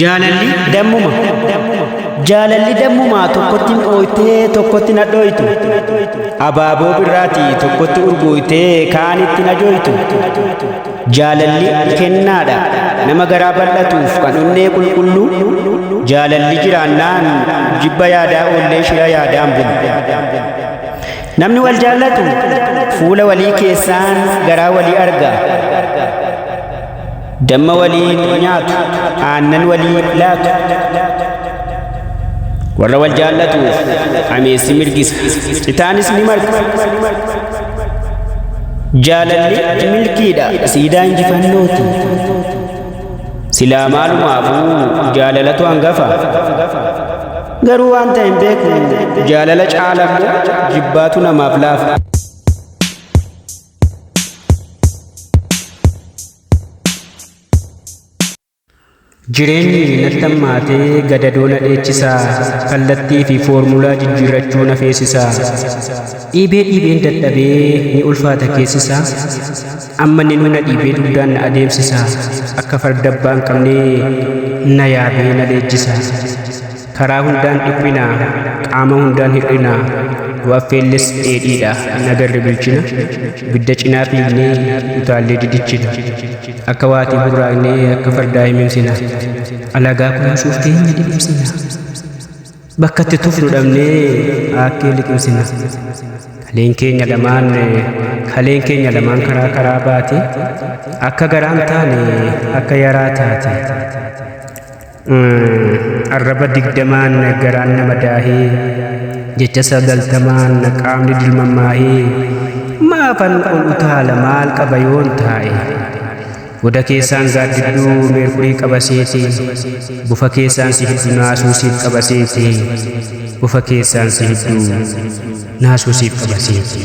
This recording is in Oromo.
Jaalalli dammuma. Jaalalli dammumaa tokkotti ooyitee tokkotti na dhoytu. Abaaboo birraatii tokkotti urgooyitee kaanitti na jooytu. Jaalalli kennaadha nama garaa bal'atuuf kan onnee qulqulluu. Jaalalli jiraannaan jibba yaadaa oollee shira yaadaan bulu. Namni wal jaallatu fuula walii keessaan garaa walii arga. Damma walii nyaatu aannan walii laatu. Warra wal jaallatuuf ameessi mirgisa citaanis ni marga. Jaalalli milkiidha siidaa injifannooti. Silaa maalumaafuu jaalalatu hangafa. Garuu waan ta'e hin beeku jaalala caalamu jibbaatu namaaf laafa. Jireenyi natti hammaatee gadadoo na dheechisaa kallattii fi foormulaa jijjiirrachuu na feesisaa. Dhiibeen dadhabee ni ulfaata keessisaa. Amma ni na dhiibee dugdaan na adeemsisaa. Akka farda abbaa hin qabnee na yaabee na leenjisaa. Karaa hundaan dhiphinaa qaama hundaan hir'inaa. Waffeelles dheedhiidha nagarre bilchina. Bidda cinaa fiignee utaallee didichina. Akka waatii burraaqnee akka fardaa himimsina. Alagaa kunuunsuuf keenya dibimsina. Bakka itti tufnu dhabnee akkee liqimsina. Kaleen keenya lamaan karaa baate. Akka garaan taane akka yaraa taate. Arraba digdamaan garaan nama daahee. Jecha 90 qaamni dilmammaahee. Maafan ol utaala maal qaba yoon taa'e. Goda keessaan gaaddidduu meerkurii qabaseete. Bufa keessaan si hidduu naasuusiif qabaseete. Bufa keessaan si hidduu naasuusiif qabaseete.